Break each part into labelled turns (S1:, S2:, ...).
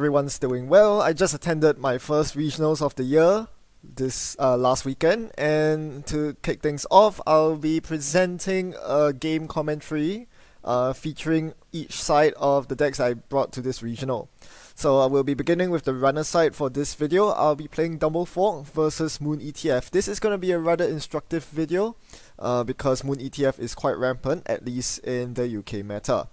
S1: everyone's doing well. I just attended my first regionals of the year this last weekend, and to kick things off, I'll be presenting a game commentary featuring each side of the decks I brought to this regional. So I will be beginning with the runner side for this video. I'll be playing Dumblefork versus Moon ETF. This is going to be a rather instructive video because Moon ETF is quite rampant, at least in the UK meta.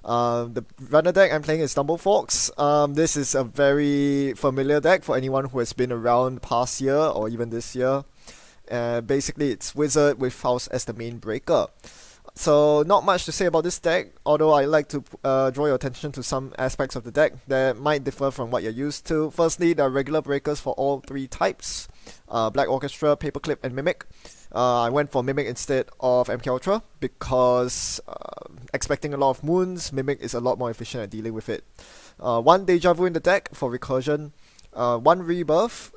S1: The runner deck I'm playing is Dumbleforks. This is a very familiar deck for anyone who has been around past year or even this year. Basically, it's Wizard with Faust as the main breaker. So not much to say about this deck, although I like to draw your attention to some aspects of the deck that might differ from what you're used to. Firstly, there are regular breakers for all three types, Black Orchestra, Paperclip, and Mimic. I went for Mimic instead of MK Ultra because expecting a lot of moons, Mimic is a lot more efficient at dealing with it. One Deja Vu in the deck for recursion, one Rebirth.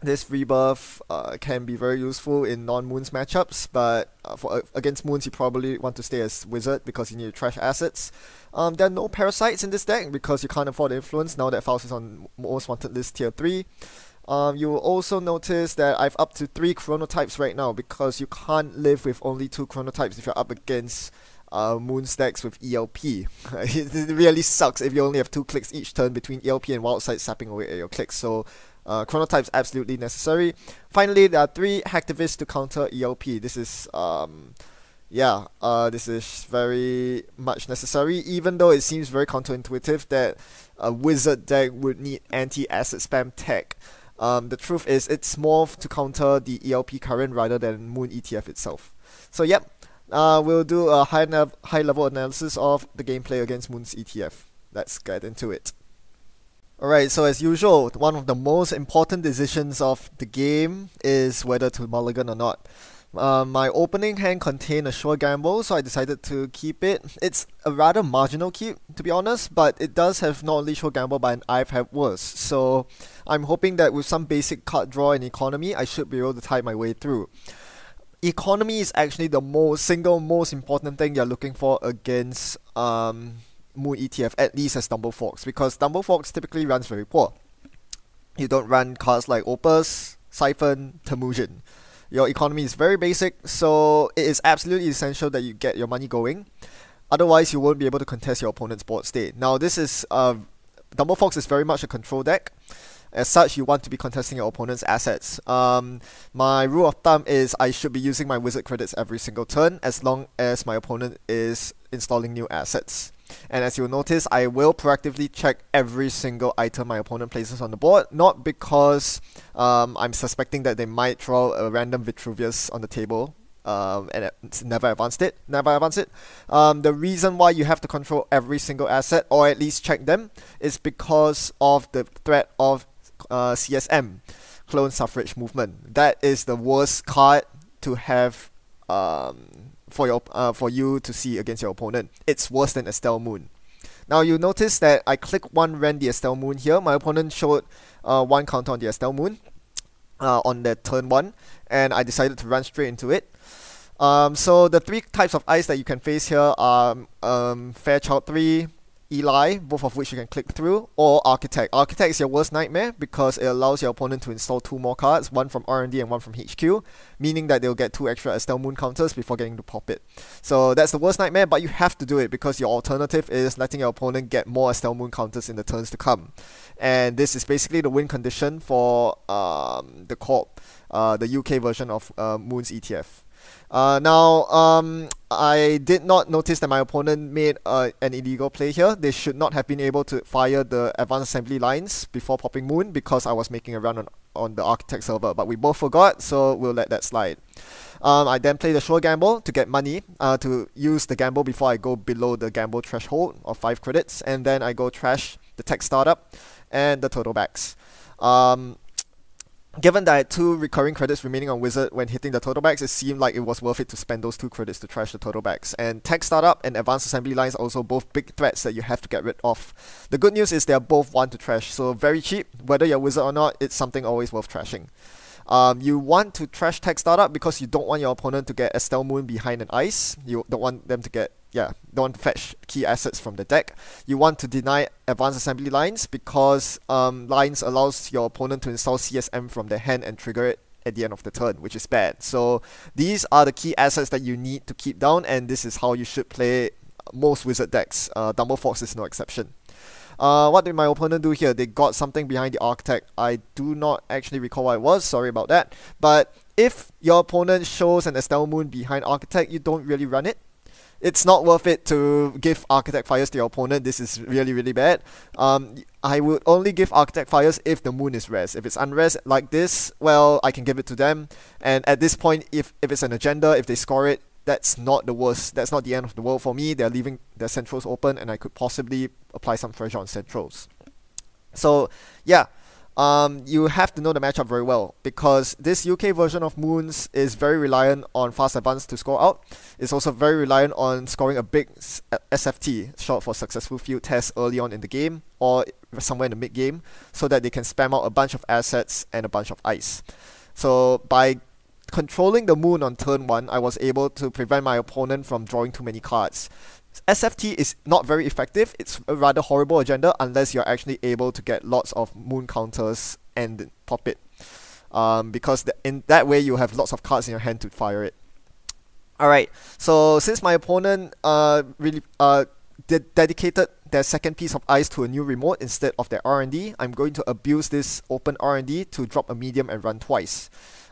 S1: This Rebirth can be very useful in non-moons matchups, but against moons you probably want to stay as Wizard because you need to trash assets. There are no Parasites in this deck because you can't afford influence now that Faust is on Most Wanted list tier 3. You will also notice that I've up to 3 chronotypes right now because you can't live with only 2 chronotypes if you're up against moon stacks with ELP. It really sucks if you only have 2 clicks each turn between ELP and Wildside sapping away at your clicks, so chronotypes absolutely necessary. Finally, there are 3 hacktivists to counter ELP. This is this is very much necessary, even though it seems very counterintuitive that a Wizard deck would need anti-asset spam tech. The truth is, it's more to counter the ELP current rather than Moon ETF itself. So yep, we'll do a high-level analysis of the gameplay against Moon's ETF. Let's get into it. Alright, so as usual, one of the most important decisions of the game is whether to mulligan or not. My opening hand contained a sure gamble, so I decided to keep it. It's a rather marginal keep, to be honest, but it does have not only sure gamble, but I've had worse. So I'm hoping that with some basic card draw and economy, I should be able to tide my way through. Economy is actually the single most important thing you're looking for against Moon ETF, at least as Dumbleforks, because Dumbleforks typically runs very poor. You don't run cards like Opus, Siphon, Temujin. Your economy is very basic, so it is absolutely essential that you get your money going. Otherwise, you won't be able to contest your opponent's board state. Now, this is Dumbleforks is very much a control deck. As such, you want to be contesting your opponent's assets. My rule of thumb is I should be using my Wizard credits every single turn, as long as my opponent is installing new assets. And as you'll notice, I will proactively check every single item my opponent places on the board, not because I'm suspecting that they might throw a random Vitruvius on the table and never advance it. The reason why you have to control every single asset, or at least check them, is because of the threat of CSM, Clone Suffrage Movement. That is the worst card to have for you to see against your opponent. It's worse than Estelle Moon. Now you notice that I click one ran the Estelle Moon here. My opponent showed 1 counter on the Estelle Moon on that turn 1, and I decided to run straight into it. So the 3 types of ice that you can face here are Fairchild 3, Eli, both of which you can click through, or Architect. Architect is your worst nightmare because it allows your opponent to install 2 more cards, one from R&D and one from HQ, meaning that they'll get 2 extra Estelle Moon counters before getting to pop it. So that's the worst nightmare, but you have to do it because your alternative is letting your opponent get more Estelle Moon counters in the turns to come. And this is basically the win condition for the Corp, the UK version of Moon's ETF. I did not notice that my opponent made an illegal play here. They should not have been able to fire the advanced assembly lines before popping Moon because I was making a run on the Architect server, but we both forgot, so we'll let that slide. I then play the sure gamble to get money, to use the gamble before I go below the gamble threshold of 5 credits, and then I go trash the tech startup and the total backs. Given that I had 2 recurring credits remaining on Wizard when hitting the total backs, it seemed like it was worth it to spend those 2 credits to trash the total backs. And Tech Startup and Advanced Assembly Lines are also both big threats that you have to get rid of. The good news is they are both 1 to trash, so very cheap. Whether you're Wizard or not, it's something always worth trashing. You want to trash Tech Startup because you don't want your opponent to get Estelle Moon behind an ice. You don't want them to get don't fetch key assets from the deck. You want to deny advanced assembly lines because lines allows your opponent to install CSM from their hand and trigger it at the end of the turn, which is bad. So these are the key assets that you need to keep down, and this is how you should play most wizard decks. Dumblefork is no exception. What did my opponent do here? They got something behind the architect. I do not actually recall what it was, sorry about that. But if your opponent shows an Estelle Moon behind architect, you don't really run it. It's not worth it to give architect fires to your opponent. This is really, really bad. I would only give architect fires if the moon is res. If it's unres like this, well, I can give it to them. And at this point, if it's an agenda, if they score it, that's not the worst. That's not the end of the world for me. They're leaving their centrals open, and I could possibly apply some pressure on centrals. So yeah, you have to know the matchup very well, because this UK version of Moons is very reliant on fast advance to score out. It's also very reliant on scoring a big SFT, short for successful field test, early on in the game or somewhere in the mid game, so that they can spam out a bunch of assets and a bunch of ice. So by controlling the moon on turn 1, I was able to prevent my opponent from drawing too many cards. SFT is not very effective. It's a rather horrible agenda unless you're actually able to get lots of moon counters and pop it. Because in that way you have lots of cards in your hand to fire it. Alright, so since my opponent really dedicated their second piece of ice to a new remote instead of their R&D, I'm going to abuse this open R&D to drop a medium and run twice.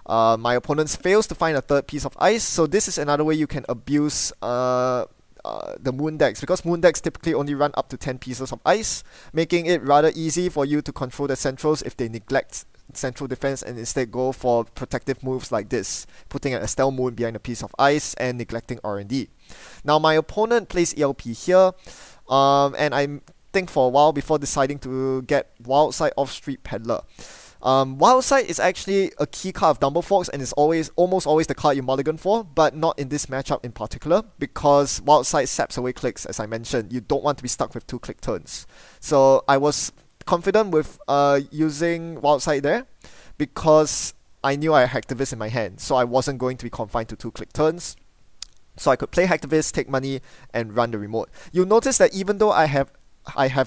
S1: My opponent fails to find a third piece of ice, so this is another way you can abuse the moon decks, because moon decks typically only run up to 10 pieces of ice, making it rather easy for you to control the centrals if they neglect central defense and instead go for protective moves like this, putting an Estelle Moon behind a piece of ice and neglecting R&D. Now my opponent plays ELP here, and I think for a while before deciding to get Wildside off Street Peddler. Wildside is actually a key card of Dumbleforks and is almost always the card you mulligan for, but not in this matchup in particular, because Wildside saps away clicks, as I mentioned. You don't want to be stuck with 2 click turns. So I was confident with using Wildside there, because I knew I had Hacktivist in my hand, so I wasn't going to be confined to 2 click turns. So I could play Hacktivist, take money, and run the remote. You'll notice that even though I have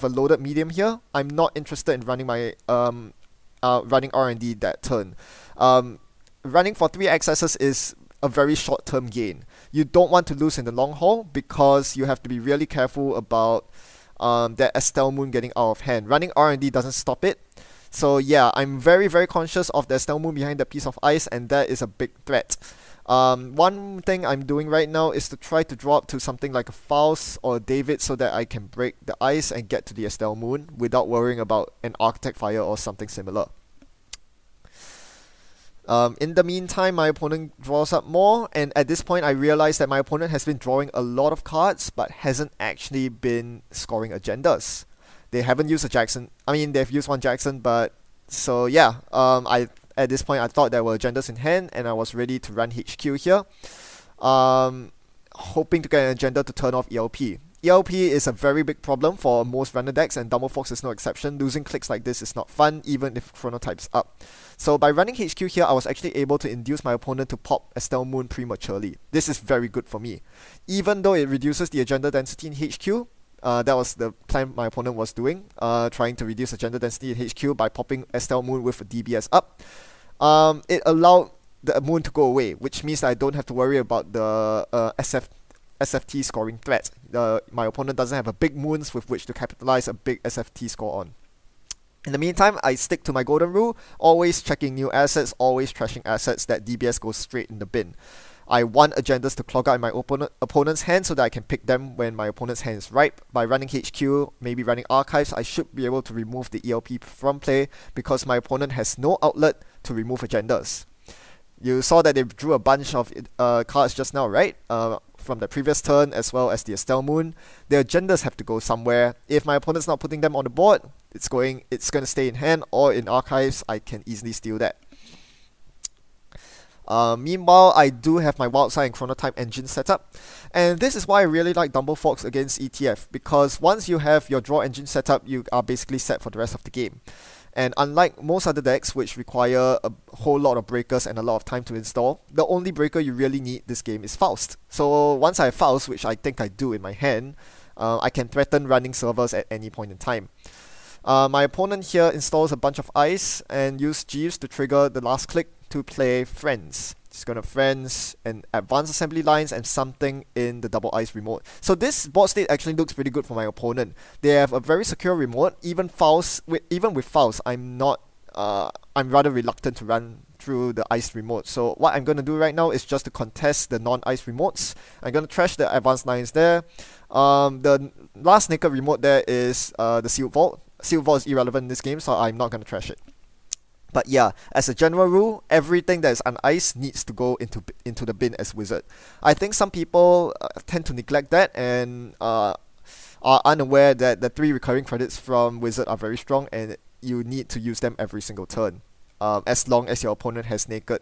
S1: a loaded medium here, I'm not interested in running my running R&D that turn. Running for 3 accesses is a very short-term gain. You don't want to lose in the long haul, because you have to be really careful about that Estelle Moon getting out of hand. Running R&D doesn't stop it. So yeah, I'm very, very conscious of the Estelle Moon behind the piece of ice, and that is a big threat. One thing I'm doing right now is to try to drop to something like a Faust or a David so that I can break the ice and get to the Estelle Moon without worrying about an Architect Fire or something similar. In the meantime, my opponent draws up more, and at this point I realized that my opponent has been drawing a lot of cards but hasn't actually been scoring agendas. They haven't used a Jackson. I mean, they've used one Jackson, but so yeah, at this point I thought there were agendas in hand and I was ready to run HQ here, hoping to get an agenda to turn off ELP. ELP is a very big problem for most runner decks, and Dumblefork is no exception. Losing clicks like this is not fun, even if chronotype's up. So by running HQ here, I was actually able to induce my opponent to pop Estelle Moon prematurely. This is very good for me. Even though it reduces the agenda density in HQ, that was the plan my opponent was doing, trying to reduce agenda density in HQ by popping Estelle Moon with a DBS up. It allowed the moon to go away, which means that I don't have to worry about the SFT scoring threat. My opponent doesn't have a big moons with which to capitalize a big SFT score on. In the meantime, I stick to my golden rule, always checking new assets, always trashing assets that DBS goes straight in the bin. I want agendas to clog out in my opponent's hand so that I can pick them when my opponent's hand is ripe. By running HQ, maybe running archives, I should be able to remove the ELP from play because my opponent has no outlet to remove agendas. You saw that they drew a bunch of cards just now, right? From the previous turn, as well as the Estelle Moon. The agendas have to go somewhere. If my opponent's not putting them on the board, it's going to stay in hand or in archives. I can easily steal that. Meanwhile, I do have my Wildside and Chronotype engine set up, and this is why I really like Dumbleforks against ETF, because once you have your draw engine set up, you are basically set for the rest of the game. And unlike most other decks which require a whole lot of breakers and a lot of time to install, the only breaker you really need this game is Faust. So once I have Faust, which I think I do in my hand, I can threaten running servers at any point in time. My opponent here installs a bunch of ice and use Jeeves to trigger the last click to play Friends. He's gonna Friends and advanced assembly lines and something in the double ice remote. So this board state actually looks pretty good for my opponent. They have a very secure remote. Even with Faust, I'm rather reluctant to run through the ice remote. So what I'm gonna do right now is just to contest the non-ice remotes. I'm gonna trash the advanced lines there. The last naked remote there is the Sealed Vault. Sealed Vault is irrelevant in this game, so I'm not gonna trash it. But yeah, as a general rule, everything that is uniced needs to go into the bin as wizard. I think some people tend to neglect that and are unaware that the 3 recurring credits from wizard are very strong and you need to use them every single turn, as long as your opponent has naked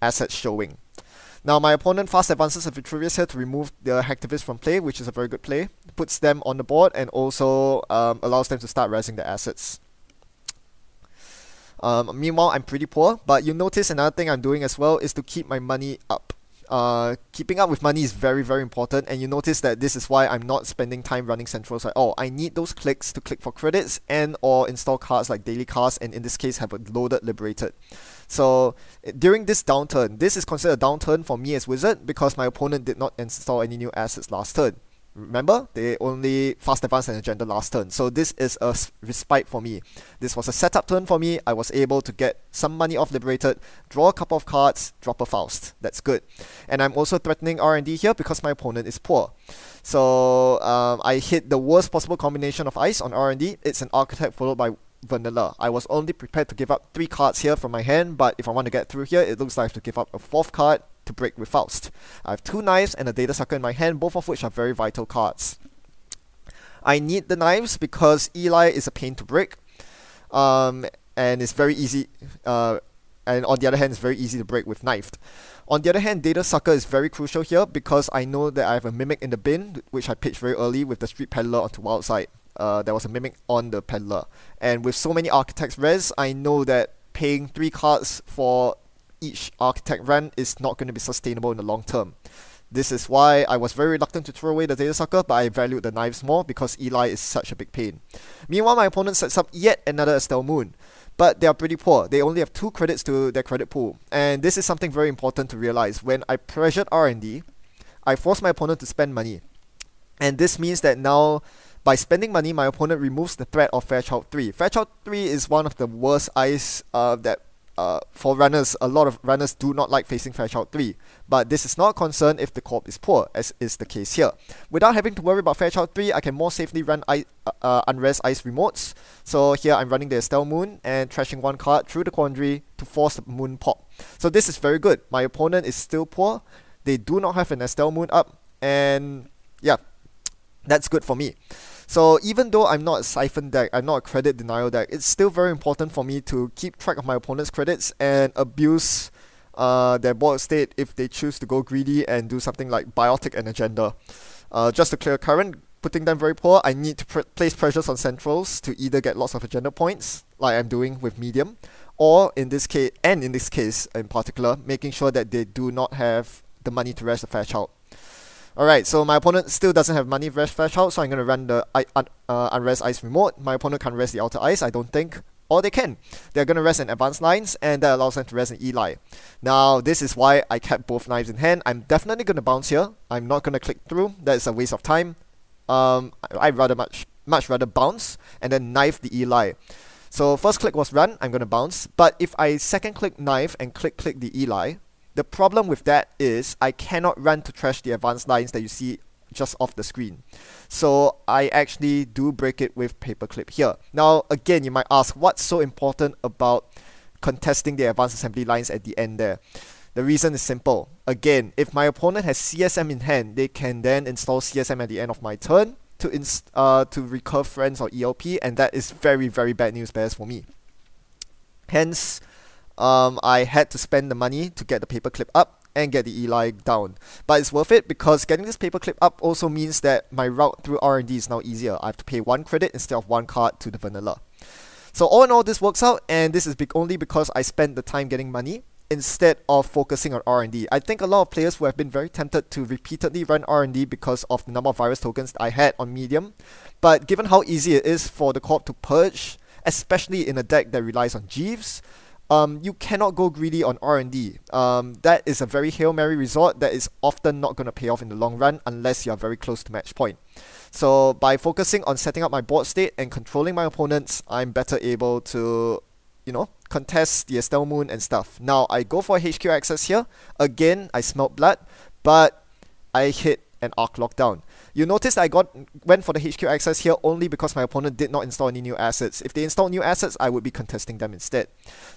S1: assets showing. Now my opponent fast advances a Vitruvius here to remove the Hacktivist from play, which is a very good play. Puts them on the board and also allows them to start raising their assets. Meanwhile, I'm pretty poor, but you notice another thing I'm doing as well is to keep my money up. Keeping up with money is very, very important, and you notice that this is why I'm not spending time running centrals like, oh, I need those clicks to click for credits and or install cards like daily cards, and in this case have a loaded Liberated. So during this downturn, this is considered a downturn for me as wizard because my opponent did not install any new assets last turn. Remember, they only fast advance and agenda last turn. So this is a respite for me. This was a setup turn for me. I was able to get some money off Liberated, draw a couple of cards, drop a Faust. That's good. And I'm also threatening R&D here because my opponent is poor. So I hit the worst possible combination of ice on R&D. It's an Architect followed by Vanilla. I was only prepared to give up 3 cards here from my hand, but if I want to get through here, it looks like I have to give up a 4th card to break with Faust. I have 2 knives and a Data Sucker in my hand, both of which are very vital cards. I need the knives because Eli is a pain to break, and it's very easy, and on the other hand, it's very easy to break with knifed. On the other hand, Data Sucker is very crucial here because I know that I have a Mimic in the bin, which I pitched very early with the Street Peddler onto Wildside. There was a Mimic on the Peddler, and with so many Architects res, I know that paying 3 cards for each Architect run is not going to be sustainable in the long term. This is why I was very reluctant to throw away the Data Sucker, but I valued the knives more because Eli is such a big pain. Meanwhile, my opponent sets up yet another Estelle Moon, but they are pretty poor. They only have 2 credits to their credit pool, and this is something very important to realize. When I pressured R&D, I forced my opponent to spend money, and this means that now by spending money, my opponent removes the threat of Fairchild 3. Fairchild 3 is one of the worst ice that for runners. A lot of runners do not like facing Fairchild 3, but this is not a concern if the corp is poor, as is the case here. Without having to worry about Fairchild 3, I can more safely run unres ice remotes. So here I'm running the Estelle Moon and trashing 1 card through the Quandary to force the Moon pop. So this is very good. My opponent is still poor. They do not have an Estelle Moon up, and yeah, that's good for me. So even though I'm not a Siphon deck, I'm not a credit denial deck, it's still very important for me to keep track of my opponent's credits and abuse their board state if they choose to go greedy and do something like Biotic and Agenda. Just to clear current, putting them very poor, I need to place pressures on centrals to either get lots of agenda points, like I'm doing with medium, or in this case in particular, making sure that they do not have the money to rest the Fairchild. Alright, so my opponent still doesn't have money to rest Fairchild, so I'm going to run the unrest ice remote. My opponent can't rest the outer ice, I don't think. Or they can. They're going to rest in advanced lines, and that allows them to rest in Eli. Now, this is why I kept both knives in hand. I'm definitely going to bounce here. I'm not going to click through. That's a waste of time. I'd rather much rather bounce and then knife the Eli. So first click was run, I'm going to bounce. But if I second click knife and click the Eli, the problem with that is I cannot run to trash the advanced lines that you see just off the screen. So I actually do break it with Paperclip here. Now again, you might ask, what's so important about contesting the advanced assembly lines at the end there? The reason is simple. Again, if my opponent has CSM in hand, they can then install CSM at the end of my turn to recurve friends or ELP, and that is very, very bad news bears for me. Hence, I had to spend the money to get the Paperclip up and get the Eli down. But it's worth it because getting this Paperclip up also means that my route through R&D is now easier. I have to pay 1 credit instead of 1 card to the vanilla. So all in all, this works out, and this is only because I spent the time getting money instead of focusing on R&D. I think a lot of players who have been very tempted to repeatedly run R&D because of the number of virus tokens I had on medium, but given how easy it is for the corp to purge, especially in a deck that relies on Jeeves, you cannot go greedy on R&D. That is a very Hail Mary resort that is often not going to pay off in the long run unless you are very close to match point. So by focusing on setting up my board state and controlling my opponents, I'm better able to, contest the Estelle Moon and stuff. Now, I go for a HQ access here. Again, I smelt blood, but I hit an arc lockdown. You notice I went for the HQ access here only because my opponent did not install any new assets. If they installed new assets, I would be contesting them instead.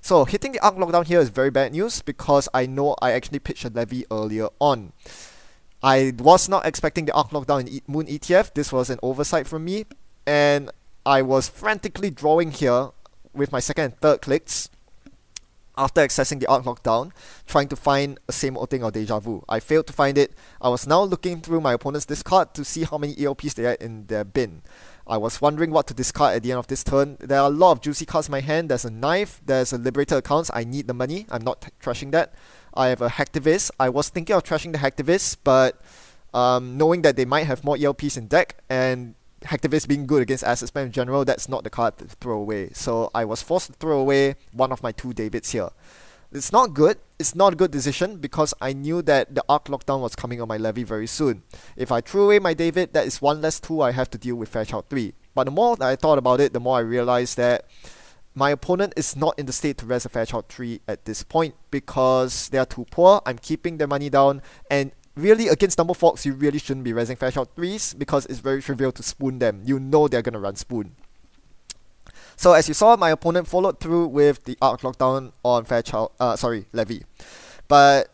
S1: So hitting the arc lockdown here is very bad news because I know I actually pitched a levy earlier on. I was not expecting the arc lockdown in Moon ETF. This was an oversight from me, and I was frantically drawing here with my second and third clicks after accessing the arc lockdown, trying to find a same old thing or deja vu. I failed to find it. I was now looking through my opponent's discard to see how many ELPs they had in their bin. I was wondering what to discard at the end of this turn. There are a lot of juicy cards in my hand. There's a knife, there's a liberator accounts. I need the money. I'm not trashing that. I have a hacktivist. I was thinking of trashing the hacktivist, but knowing that they might have more ELPs in deck and hacktivist being good against asset spam in general, that's not the card to throw away. So I was forced to throw away one of my two Davids here. It's not good. It's not a good decision because I knew that the arc lockdown was coming on my levy very soon. If I threw away my David, that is one less tool I have to deal with Fairchild 3. But the more that I thought about it, the more I realized that my opponent is not in the state to res a Fairchild 3 at this point because they are too poor. I'm keeping their money down, and really, against Dumbleforks, you really shouldn't be resing Fairchild 3s because it's very trivial to spoon them. You know they're going to run spoon. So as you saw, my opponent followed through with the arc lockdown on levy. But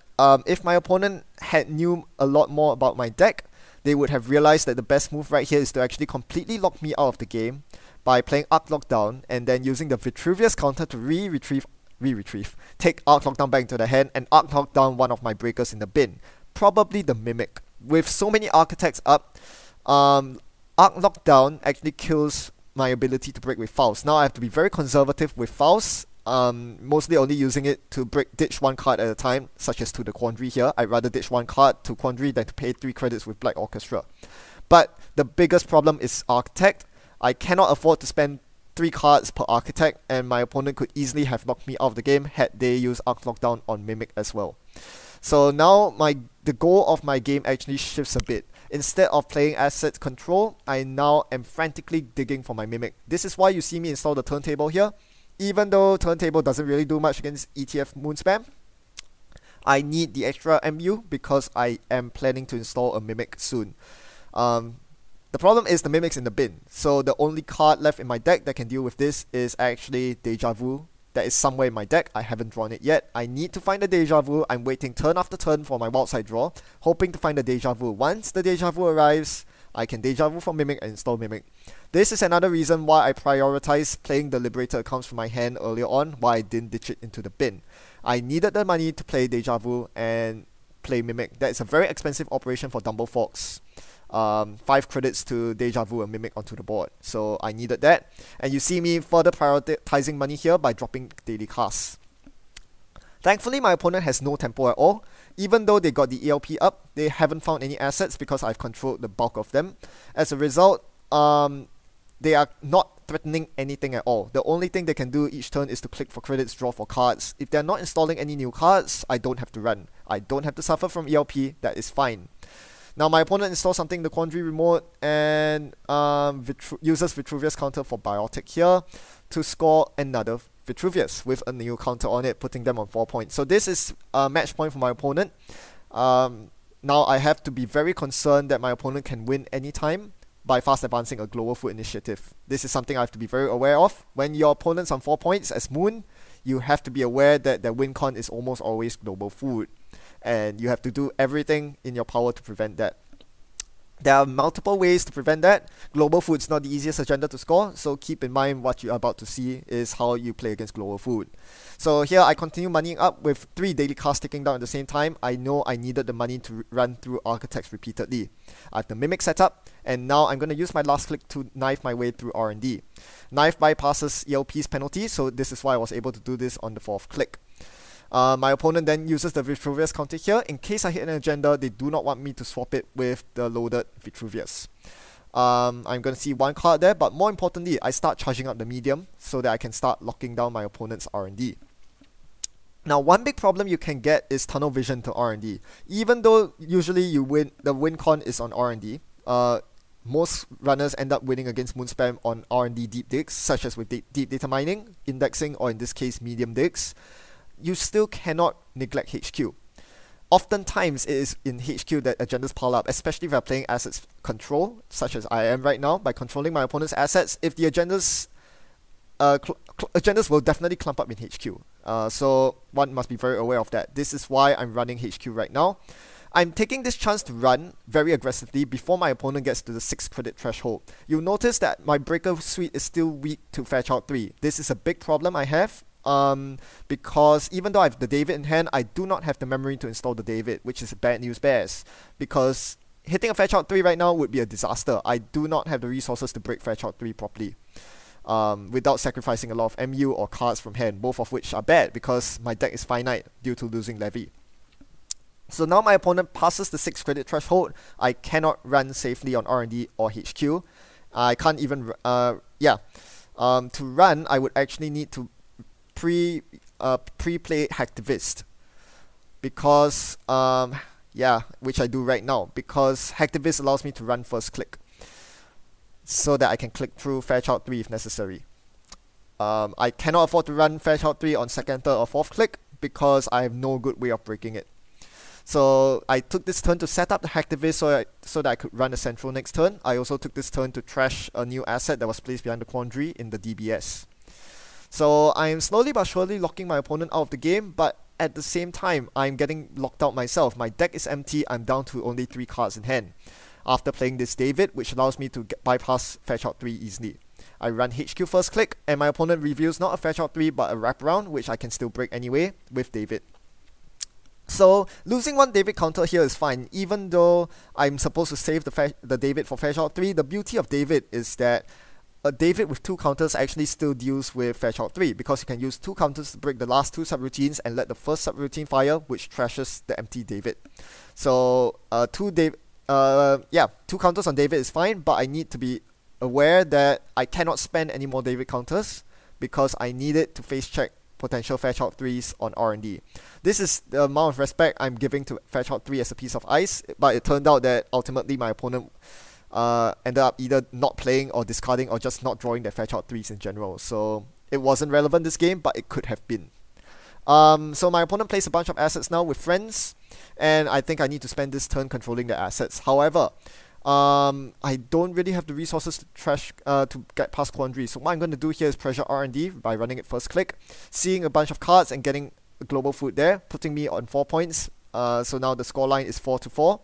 S1: if my opponent had knew a lot more about my deck, they would have realized that the best move right here is to actually completely lock me out of the game by playing arc lockdown and then using the Vitruvius counter to take arc lockdown back into the hand and arc lockdown one of my breakers in the bin. Probably the Mimic. With so many architects up, arc lockdown actually kills my ability to break with Faust. Now I have to be very conservative with Faust, mostly only using it to ditch one card at a time, such as to the Quandary here. I'd rather ditch one card to Quandary than to pay 3 credits with Black Orchestra. But the biggest problem is Architect. I cannot afford to spend 3 cards per Architect, and my opponent could easily have knocked me out of the game had they used Arc Lockdown on Mimic as well. So now the goal of my game actually shifts a bit. Instead of playing asset control, I now am frantically digging for my Mimic. This is why you see me install the turntable here. Even though turntable doesn't really do much against ETF Moon Spam, I need the extra MU because I am planning to install a Mimic soon. The problem is the Mimic's in the bin, so the only card left in my deck that can deal with this is actually Deja Vu. That is somewhere in my deck. I haven't drawn it yet. I need to find the Deja Vu. I'm waiting turn after turn for my wild side draw, hoping to find the Deja Vu. Once the Deja Vu arrives, I can Deja Vu from Mimic and install Mimic. This is another reason why I prioritize playing the Liberator accounts from my hand earlier on, why I didn't ditch it into the bin. I needed the money to play Deja Vu and play Mimic. That is a very expensive operation for Dumbleforks. 5 credits to Deja Vu and Mimic onto the board. So I needed that. And you see me further prioritizing money here by dropping daily casts. Thankfully, my opponent has no tempo at all. Even though they got the ELP up, they haven't found any assets because I've controlled the bulk of them. As a result, they are not threatening anything at all. The only thing they can do each turn is to click for credits, draw for cards. If they're not installing any new cards, I don't have to run. I don't have to suffer from ELP. That is fine. Now my opponent installs something in the Quandary remote and uses Vitruvius counter for Biotic here to score another Vitruvius with a new counter on it, putting them on 4 points. So this is a match point for my opponent. Now I have to be very concerned that my opponent can win anytime by fast advancing a global food initiative. This is something I have to be very aware of. When your opponent's on 4 points as Moon, you have to be aware that their win con is almost always global food. And you have to do everything in your power to prevent that. There are multiple ways to prevent that. Global Food is not the easiest agenda to score, so keep in mind what you're about to see is how you play against Global Food. So here I continue moneying up with 3 daily cards ticking down at the same time. I know I needed the money to run through Architects repeatedly. I have the Mimic set up, and now I'm going to use my last click to knife my way through R&D. Knife bypasses ELP's penalty, so this is why I was able to do this on the 4th click. My opponent then uses the Vitruvius counter here. In case I hit an agenda, they do not want me to swap it with the loaded Vitruvius. I'm going to see 1 card there, but more importantly, I start charging up the medium so that I can start locking down my opponent's R&D. Now, one big problem you can get is tunnel vision to R&D. Even though usually you win, the win con is on R&D, most runners end up winning against Moonspam on R&D deep digs, such as with deep data mining, indexing, or in this case, medium digs. You still cannot neglect HQ. Oftentimes, it is in HQ that agendas pile up, especially if I'm playing assets control, such as I am right now, by controlling my opponent's assets. If the agendas, agendas will definitely clump up in HQ. So one must be very aware of that. This is why I'm running HQ right now. I'm taking this chance to run very aggressively before my opponent gets to the 6 credit threshold. You'll notice that my Breaker Suite is still weak to Fetch Out 3. This is a big problem I have. Because even though I have the David in hand, I do not have the memory to install the David, which is bad news bears. Because hitting a Fetch Out 3 right now would be a disaster. I do not have the resources to break Fetch Out 3 properly. Without sacrificing a lot of MU or cards from hand, both of which are bad because my deck is finite due to losing Levy. So now my opponent passes the 6 credit threshold. I cannot run safely on R&D or HQ. I can't even, to run, I would actually need to pre-play Hacktivist, because which I do right now, because Hacktivist allows me to run first click so that I can click through Fetch Out 3 if necessary. I cannot afford to run Fetch Out 3 on 2nd, 3rd or 4th click because I have no good way of breaking it. So I took this turn to set up the Hacktivist so that I could run a Central next turn. I also took this turn to trash a new asset that was placed behind the Quandary in the DBS. So I'm slowly but surely locking my opponent out of the game, but at the same time, I'm getting locked out myself. My deck is empty, I'm down to only 3 cards in hand. After playing this David, which allows me to bypass Fetch Out 3 easily. I run HQ first click, and my opponent reveals not a Fetch Out 3, but a wraparound, which I can still break anyway, with David. So, losing 1 David counter here is fine, even though I'm supposed to save the David for Fetch Out 3. The beauty of David is that a David with 2 counters actually still deals with Fetch Out 3, because you can use 2 counters to break the last 2 subroutines and let the first subroutine fire, which trashes the empty David. So 2 counters on David is fine, but I need to be aware that I cannot spend any more David counters because I need it to face check potential Fetch Out 3s on R&D. This is the amount of respect I'm giving to Fetch Out 3 as a piece of ice, but it turned out that ultimately my opponent ended up either not playing or discarding or just not drawing their Fetch Out 3s in general. So it wasn't relevant this game, but it could have been. So my opponent plays a bunch of assets now with friends, and I think I need to spend this turn controlling the assets. However, I don't really have the resources to get past Quandary. So what I'm going to do here is pressure R&D by running it first click, seeing a bunch of cards and getting a Global Food there, putting me on 4 points. So now the scoreline is 4-4.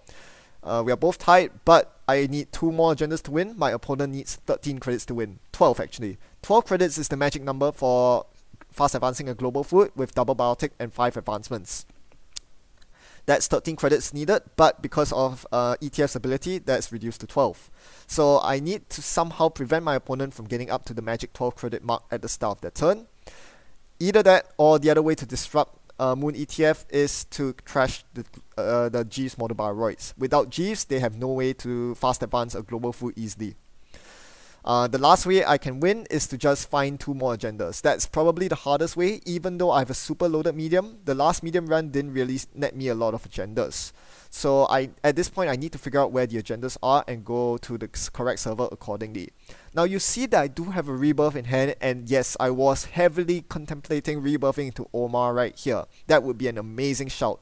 S1: We are both tied, but I need 2 more agendas to win. My opponent needs 13 credits to win. 12 actually. 12 credits is the magic number for fast advancing a Global Food with double biotic and 5 advancements. That's 13 credits needed, but because of ETF's ability, that's reduced to 12. So I need to somehow prevent my opponent from getting up to the magic 12 credit mark at the start of their turn. Either that or the other way to disrupt Moon ETF is to trash the Jeeves model Bioroids. Without Jeeves, they have no way to fast advance a Global Food easily. The last way I can win is to just find 2 more agendas. That's probably the hardest way, even though I have a super loaded medium. The last medium run didn't really net me a lot of agendas. So at this point I need to figure out where the agendas are and go to the correct server accordingly. Now you see that I do have a rebirth in hand, and yes, I was heavily contemplating rebirthing into Omar right here. That would be an amazing shout.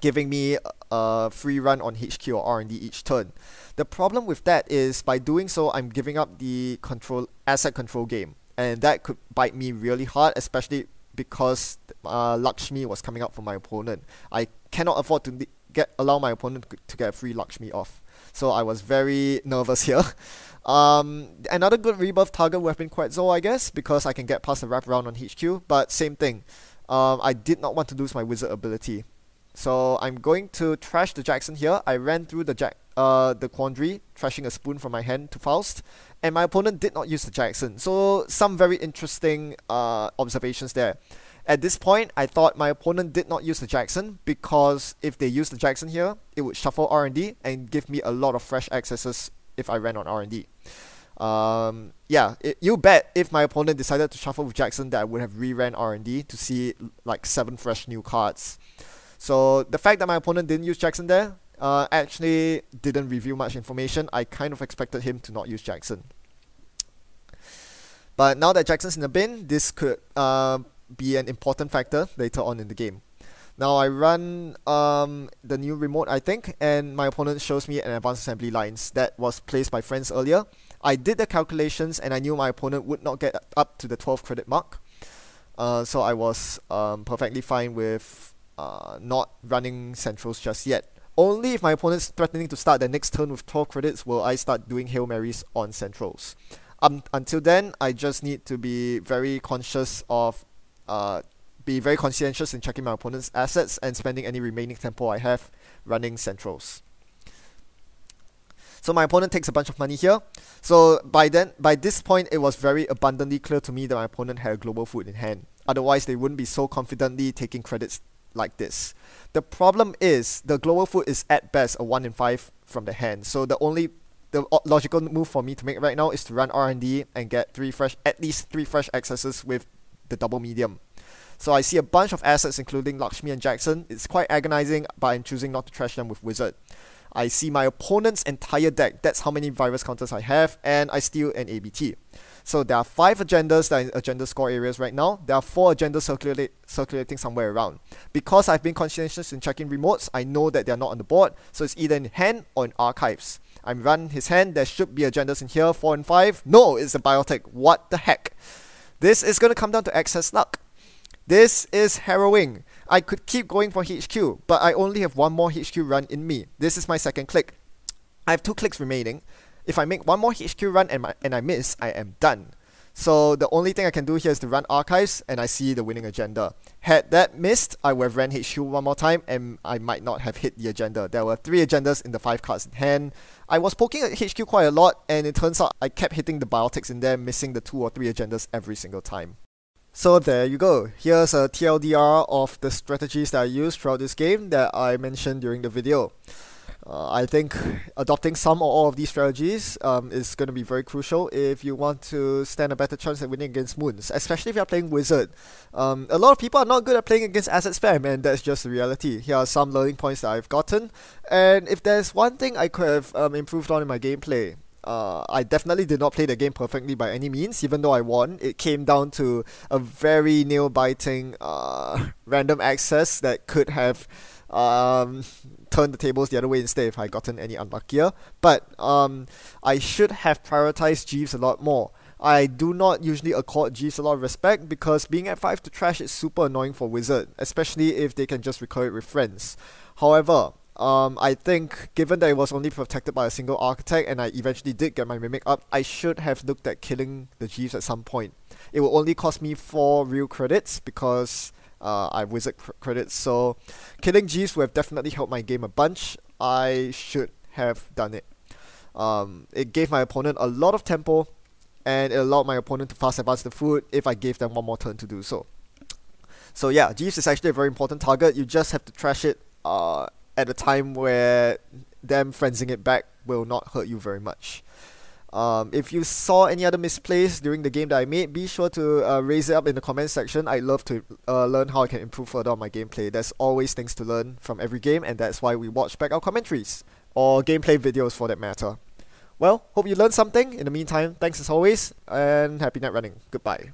S1: Giving me a free run on HQ or R&D each turn. The problem with that is by doing so, I'm giving up the asset control game, and that could bite me really hard, especially because Lakshmi was coming out for my opponent. I cannot afford to allow my opponent to get a free Lakshmi off. So I was very nervous here. Another good rebirth target would have been quite Zol, I guess, because I can get past the wraparound on HQ, but same thing. I did not want to lose my wizard ability. So I'm going to trash the Jackson here. I ran through the Quandary, trashing a spoon from my hand to Faust, and my opponent did not use the Jackson. So some very interesting observations there. At this point, I thought my opponent did not use the Jackson because if they used the Jackson here, it would shuffle R&D and give me a lot of fresh accesses if I ran on R&D. You bet if my opponent decided to shuffle with Jackson that I would have re-ran R&D to see like 7 fresh new cards. So the fact that my opponent didn't use Jackson there actually didn't reveal much information. I kind of expected him to not use Jackson. But now that Jackson's in the bin, this could be an important factor later on in the game. Now I run the new remote, I think, and my opponent shows me an advanced assembly lines that was placed by friends earlier. I did the calculations and I knew my opponent would not get up to the 12 credit mark. So I was perfectly fine with not running centrals just yet. Only if my opponent's threatening to start the next turn with 12 credits will I start doing Hail Marys on centrals. Until then, I just need to be very conscious of be very conscientious in checking my opponent's assets and spending any remaining tempo I have running centrals. So my opponent takes a bunch of money here. So by this point, it was very abundantly clear to me that my opponent had a global food in hand. Otherwise, they wouldn't be so confidently taking credits like this. The problem is the global food is at best a 1 in 5 from the hand. So the logical move for me to make right now is to run R&D and get at least 3 fresh accesses with the double medium. So I see a bunch of assets including Lakshmi and Jackson. It's quite agonizing, but I'm choosing not to trash them with Wizard. I see my opponent's entire deck, that's how many virus counters I have, and I steal an ABT. So there are 5 agendas that are in agenda score areas right now. There are 4 agendas circulating somewhere around. Because I've been conscientious in checking remotes, I know that they're not on the board, so it's either in hand or in archives. I'm running his hand, there should be agendas in here, 4 and 5. No, it's a biotech. What the heck? This is going to come down to excess luck. This is harrowing. I could keep going for HQ, but I only have 1 more HQ run in me. This is my second click. I have 2 clicks remaining. If I make 1 more HQ run and I miss, I am done. So the only thing I can do here is to run archives, and I see the winning agenda. Had that missed, I would have ran HQ 1 more time, and I might not have hit the agenda. There were 3 agendas in the 5 cards in hand. I was poking at HQ quite a lot, and it turns out I kept hitting the biotechs in there, missing the 2 or 3 agendas every single time. So there you go. Here's a TLDR of the strategies that I used throughout this game that I mentioned during the video. I think adopting some or all of these strategies is going to be very crucial if you want to stand a better chance at winning against Moons, especially if you're playing Wizard. A lot of people are not good at playing against asset spam, and that's just the reality. Here are some learning points that I've gotten, and if there's one thing I could have improved on in my gameplay, I definitely did not play the game perfectly by any means, even though I won. It came down to a very nail-biting random access that could have turn the tables the other way instead if I gotten any unluckier. But I should have prioritized Jeeves a lot more. I do not usually accord Jeeves a lot of respect because being at 5 to trash is super annoying for Wizard, especially if they can just recur it with friends. However, I think given that it was only protected by a single architect and I eventually did get my Mimic up, I should have looked at killing the Jeeves at some point. It will only cost me 4 real credits because I have Wizard credits, so killing Jeeves would have definitely helped my game a bunch. I should have done it. It gave my opponent a lot of tempo, and it allowed my opponent to fast advance the food if I gave them 1 more turn to do so. So yeah, Jeeves is actually a very important target. You just have to trash it at a time where them frenzing it back will not hurt you very much. If you saw any other misplays during the game that I made, be sure to raise it up in the comment section. I'd love to learn how I can improve further on my gameplay. There's always things to learn from every game, and that's why we watch back our commentaries, or gameplay videos for that matter. Well, hope you learned something. In the meantime, thanks as always, and happy net running. Goodbye.